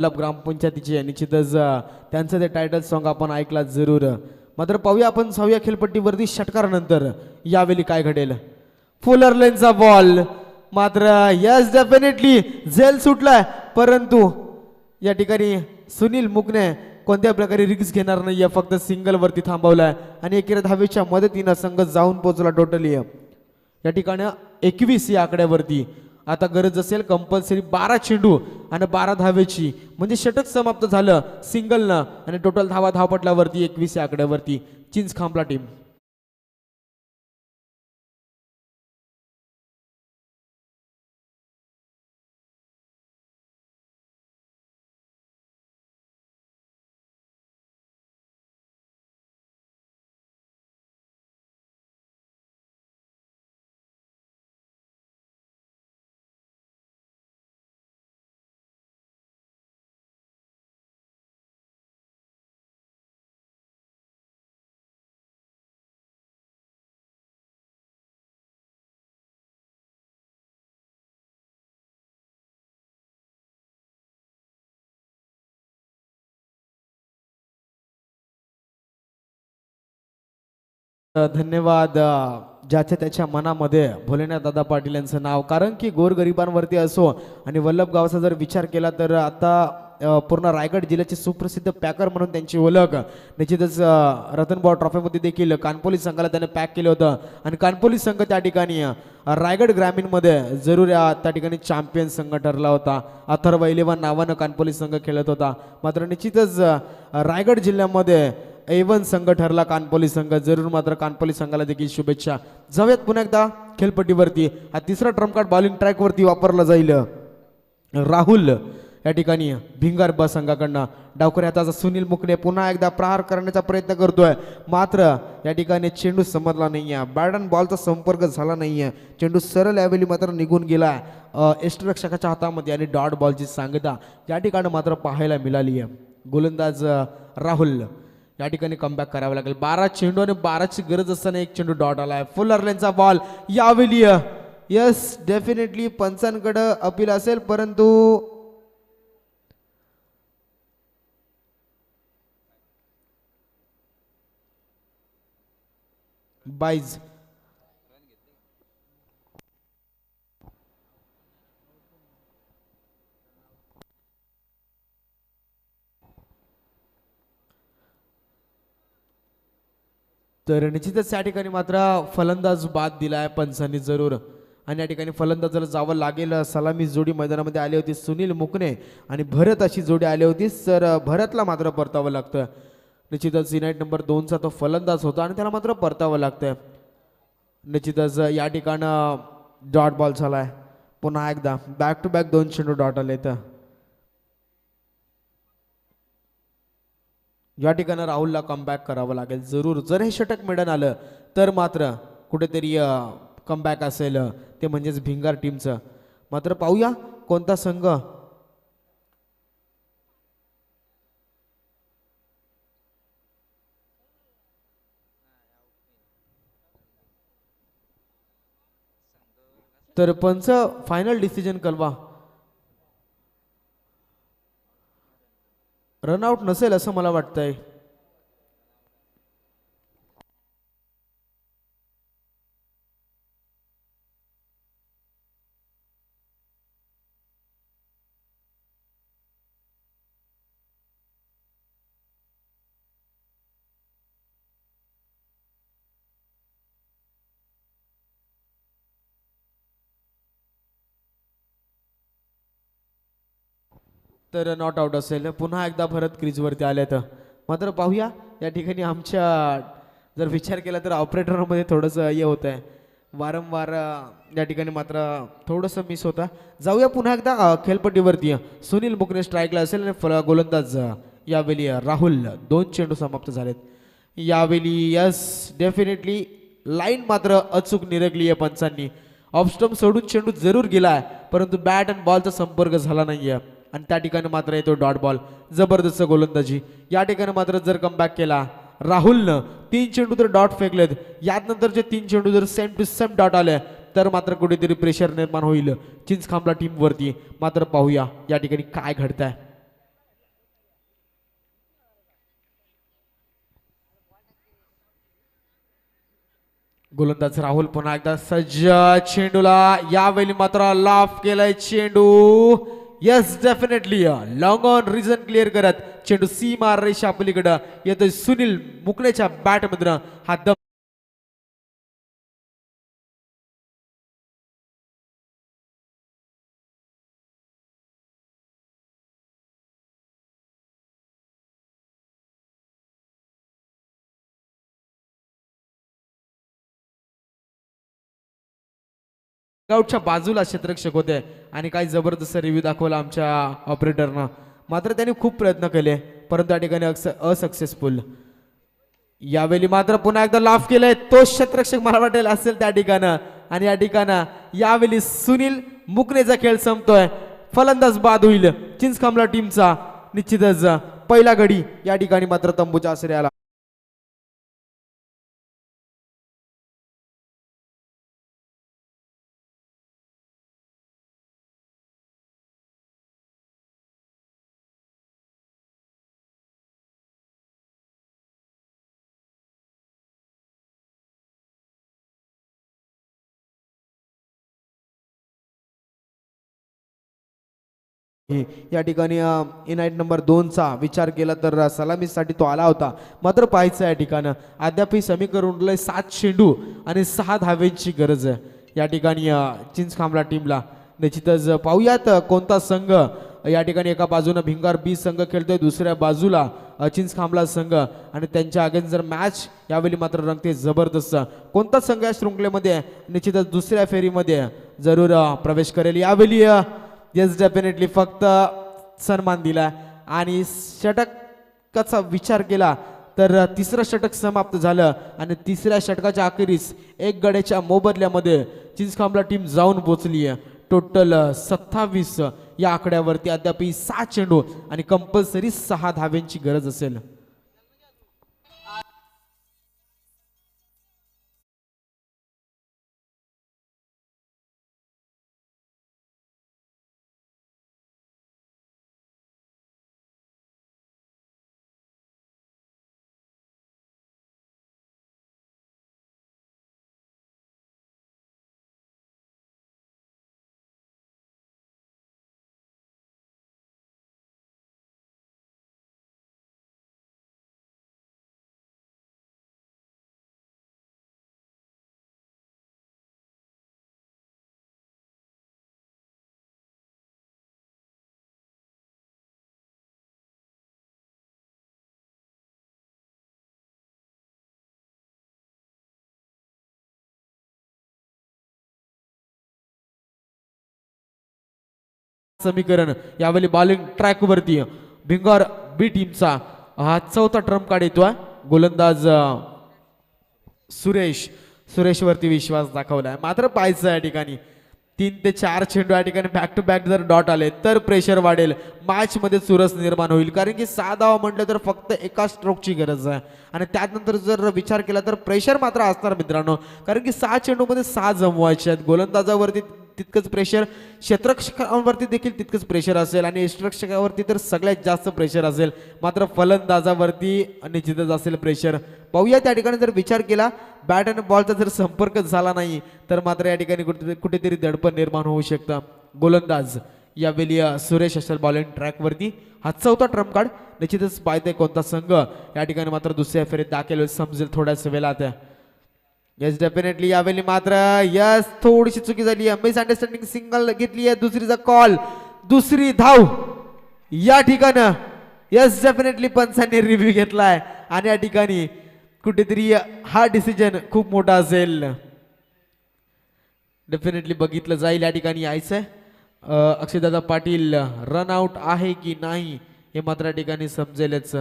ग्रामपंचायतीचे निश्चितच त्यांचं ते टायटल सॉन्ग आपण ऐकला जरूर. मात्र पाहूया आपण 6व्या खेळपट्टीवरती षटकारानंतर यावेळी काय घडेल. फुलर लेनचा बॉल मात्र यस डेफिनेटली झेल सुटलाय, परंतु या ठिकाणी सुनील मुकने कोणत्या प्रकारे रिस्क घेणार नाहीये, फक्त सिंगल वरती थांबवलाय आणि 1 धावेच्या मदतीनं संघ जाऊन पोहोचला टोटली या ठिकाणी 21 या आकड्यावरती. आता गरज असेल कंपल्सरी 12 चेंडू आणि 12 धावेची, म्हणजे षटक समाप्त झालं सिंगलनं आणि टोटल धावा धावपटलावरती 21 या आकड्यावरती चिंचखांबला टीम. धन्यवाद ज्याच्या त्याच्या मनामध्ये भोलेनाथ दादा पाटील यांचं नाव. कारण की गोरगरिबांवरती असो आणि वल्लभ गावचा जर विचार केला तर आता पूर्ण रायगड जिल्ह्याचे सुप्रसिद्ध पॅकर म्हणून त्यांची ओळख. निश्चितच रतनबॉ ट्रॉफीमध्ये देखील कानपोली संघाला त्याने पॅक केलं होतं आणि कानपोली संघ त्या ठिकाणी रायगड ग्रामीणमध्ये जरूर त्या ठिकाणी चॅम्पियन संघ ठरला होता. अथर्व 11 नावानं कानपोली संघ खेळत होता. मात्र निश्चितच रायगड जिल्ह्यामध्ये A1 संघ ठरला कानपोली संघ. जरूर मात्र कानपोली संघाला देखील शुभेच्छा. जाऊयात पुन्हा एकदा खेळपट्टीवरती. हा तिसरा ट्रम्प कार्ड बॉलिंग ट्रॅकवरती वापरला जाईल. राहुल या ठिकाणी भिंगार संघाकडनं डावखऱ्या हाताचा सुनील मुकणे पुन्हा एकदा प्रहार करण्याचा प्रयत्न करतोय, मात्र या ठिकाणी चेंडू समजला नाहीये, बॅट अँड बॉलचा संपर्क झाला नाहीये. चेंडू सरळ यावेळी मात्र निघून गेला यष्टरक्षकाच्या हातामध्ये आणि डॉट बॉलची सांगता या ठिकाणी मात्र पाहायला मिळाली आहे. गोलंदाज राहुल या ठिकाणी कमबॅक करावं लागेल. 12 चेंडू आणि 12ची गरज असताना 1 चेंडू डॉट आलाय. फुल अर्लेनचा बॉल यावेळी यस डेफिनेटली पंचांकडं अपील असेल, परंतु बाईज तर निश्चितच या ठिकाणी मात्र फलंदाज बाद दिलाय पंचांनी जरूर. आणि या ठिकाणी फलंदाजाला जावं लागेल. सलामी जोडी मैदानामध्ये आली होती सुनील मुकणे आणि भरत अशी जोडी आली होती, तर भरतला मात्र परतावं लागतं. निश्चितच युनाइट नंबर 2चा तो फलंदाज होता आणि त्याला मात्र परतावं लागतं. निश्चितच या ठिकाणं डॉट बॉल झालाय. पुन्हा एकदा बॅक टू बॅक 2 चेंडू डॉट आले. तर या ठिकाणी राहुलला कमबॅक करावं लागेल जरूर. जर हे षटक मिळून आलं तर मात्र कुठेतरी कमबॅक असेल ते म्हणजेच भिंगार टीमचं. मात्र पाहूया कोणता संघ तर पंच फायनल डिसिजन कळवा. रनआउट नसेल असं मला वाटतंय. तर नॉट आउट असेल. पुन्हा एकदा भरत क्रीजवरती आले. तर मात्र पाहूया या ठिकाणी आमच्या जर विचार केला तर ऑपरेटरमध्ये थोडंसं हे होतं आहे, वारंवार या ठिकाणी मात्र थोडंसं मिस होता. जाऊया पुन्हा एकदा खेळपट्टीवरती. सुनील मुकणे स्ट्राईकला असेल आणि गोलंदाज यावेळी राहुल. 2 चेंडू समाप्त झालेत यावेळी. यस डेफिनेटली लाईन मात्र अचूक निरगली आहे पंचांनी. ऑफस्टम्प सोडून चेंडू जरूर गेलाय, परंतु बॅट आणि बॉलचा संपर्क झाला नाहीये आणि त्या ठिकाणी मात्र येतो डॉट बॉल. जबरदस्त गोलंदाजी. या ठिकाणी मात्र जर कमबॅक केला राहुलनं, 3 चेंडू तर डॉट फेकलेत, यानंतरचे 3 चेंडू जर सेम टू सेम डॉट आले तर मात्र कुठेतरी प्रेशर निर्माण होईल चिंचखांबला टीमवरती. मात्र पाहूया या ठिकाणी काय घडतंय. गोलंदाज राहुल पुन्हा एकदा सज्ज. चेंडूला यावेळी मात्र लाफ केलाय चेंडू. Yes definitely long on reason clear करत चेंडू सीमा रेषा पलीकडं येतोय सुनील मुकणेच्या बॅटमधून. हा दम आउटच्या बाजूला क्षेत्ररक्षक होते आणि काही जबरदस्त रिव्ह्यू दाखवला आमच्या ऑपरेटरनं. मात्र त्यांनी खूप प्रयत्न केले परंतु त्या ठिकाणी असक्सेसफुल. यावेळी मात्र पुन्हा एकदा लाफ केलाय तो क्षेत्ररक्षक मला वाटेल असेल त्या ठिकाणं. आणि या ठिकाणं यावेळी सुनील मुकणेचा खेळ संपतोय. फलंदाज बाद होईल चिंचखांबला टीमचा. निश्चितच पहिला गडी या ठिकाणी मात्र तंबूच्या आसरे आला. या ठिकाणी युनाइट नंबर 2चा विचार केला तर सलामीसाठी तो आला होता. मात्र पाहायचं या ठिकाणं अद्यापही समीकरण उरलंय 7 चेंडू आणि 6 धावेंची गरज आहे या ठिकाणी चिंचखांबला टीमला. निश्चितच पाहूयात कोणता संघ या ठिकाणी. एका बाजूने भिंगार बी संघ खेळतोय, दुसऱ्या बाजूला चिंचखांबला संघ आणि त्यांच्या अगेन्स्ट जर मॅच यावेळी मात्र रंगते जबरदस्त. कोणता संघ या शृंखलेमध्ये निश्चितच दुसऱ्या फेरीमध्ये जरूर प्रवेश करेल यावेळी. येस डेफिनेटली फक्त सन्मान दिला आणि षटकाचा विचार केला तर तिसरं षटक समाप्त झालं आणि तिसऱ्या षटकाच्या अखेरीस 1 गड्याच्या मोबदल्यामध्ये चिंचखांबला टीम जाऊन पोहोचली आहे. टोटल 27 या आकड्यावरती अद्यापही 7 चेंडू आणि कंपल्सरी 6 धावेंची गरज असेल. समीकरण यावेळी बॉलिंग ट्रॅक वरती भिंगार बी टीमचा हा चौथा ट्रम्प कार्ड येतोय. गोलंदाज सुरेश वरती विश्वास दाखवलाय. मात्र पाहायचं या ठिकाणी 3 ते 4 चेंडू या ठिकाणी बॅक टू बॅक जर डॉट आले तर प्रेशर वाढेल, मॅच मध्ये चुरस निर्माण होईल. कारण की 6 धावा म्हटलं तर फक्त एका स्ट्रोकची गरज आहे आणि त्यानंतर जर विचार केला तर प्रेशर मात्र असणार मित्रांनो. कारण की 6 चेंडूमध्ये 6 जमवायचे आहेत. गोलंदाजावरती तितकंच प्रेशर, क्षेत्ररक्षकांवरती देखील तितकंच प्रेशर असेल आणि यष्टिरक्षकावरती तर सगळ्यात जास्त प्रेशर असेल. मात्र फलंदाजावरती निश्चितच असेल प्रेशर. पाहूया त्या ठिकाणी जर विचार केला बॅट आणि बॉलचा जर संपर्क झाला नाही तर मात्र या ठिकाणी कुठेतरी दडपण निर्माण होऊ शकतं. गोलंदाज यावेळी सुरेश असेल बॉलिंग ट्रॅकवरती. हा चौथा ट्रम्प कार्ड. निश्चितच पाहते कोणता संघ या ठिकाणी मात्र दुसऱ्या फेरीत दाखल होईल समजेल थोड्याच वेळात. येस डेफिनेटली यावेळी मात्र यस थोडीशी चुकी झाली आहे. मिसअंडरस्टँडिंग सिंगल घेतली आहे. दुसरीचा कॉल, दुसरी धाव या ठिकाणी. यस डेफिनेटली पंचांनी रिव्ह्यू घेतलाय आणि या ठिकाणी कुठेतरी हा डिसिजन खूप मोठा असेल. डेफिनेटली बघितलं जाईल या ठिकाणी यायचंय. अक्षयदादा पाटील रन आउट आहे की नाही हे मात्र या ठिकाणी समजेलच.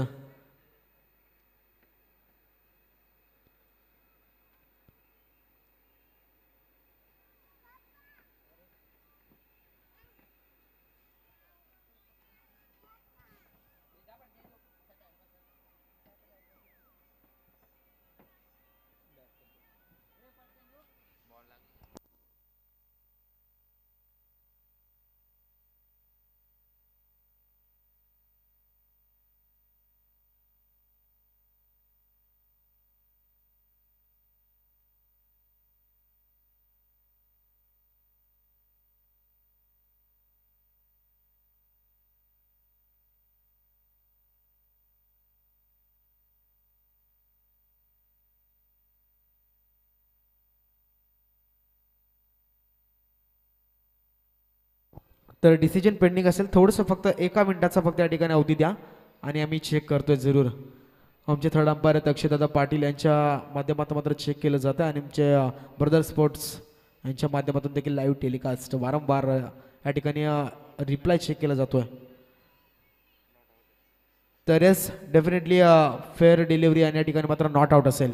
तर डिसिजन पेंडिंग असेल. थोडंसं फक्त 1 मिनिटाचा फक्त या ठिकाणी अवधी द्या आणि आम्ही चेक करतोय जरूर. आमचे थर्ड अंपायर आहेत अक्षयदादा पाटील यांच्या माध्यमातून मात्र चेक केलं जातं आणि आमचे ब्रदर स्पोर्ट्स यांच्या माध्यमातून देखील लाईव्ह टेलिकास्ट वारंवार या ठिकाणी रिप्लाय चेक केला जातोय. तर येस डेफिनेटली फेअर डिलिव्हरी आणि या ठिकाणी मात्र नॉट आउट असेल.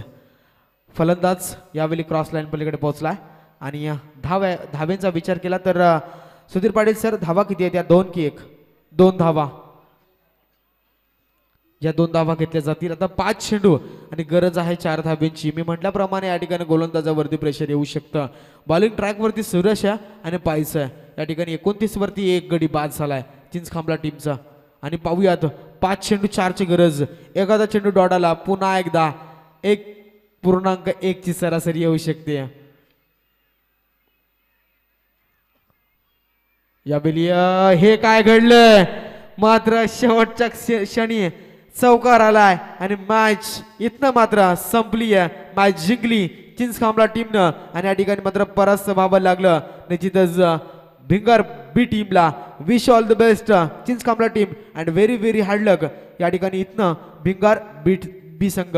फलंदाज यावेळी क्रॉस लाईन पलीकडे पोहोचलाय आणि धावेंचा विचार केला तर सुधीर पाटील सर धावा किती आहेत या 2 की 1? 2 धावा. या 2 धावा घेतल्या जातील. आता 5 चेंडू आणि गरज आहे 4 धाब्यांची. मी म्हटल्याप्रमाणे या ठिकाणी गोलंदाजावरती प्रेशर येऊ शकतं. बॉलिंग ट्रॅकवरती सुरेश आहे आणि पायस आहे. या ठिकाणी 29 वरती 1 गडी बाद झालाय चिंचखांबला टीमचा. आणि पाहूयात 5 चेंडू 4 ची गरज. एखादा चेंडू डॉडाला पुन्हा एकदा 1.1 ची सरासरी येऊ शकते. यावेळी हे काय घडलं मात्र शेवटच्या क्षणी चौकार आलाय आणि मॅच इथनं मात्र संपली आहे. मॅच जिंकली चिंचखांबला टीमनं आणि या ठिकाणी मात्र परास्त व्हावं लागलं निश्चितच भिंगार बी टीमला. विश ऑल द बेस्ट चिंचखांबला team and very very hard luck. या ठिकाणी इथनं भिंगार बी संघ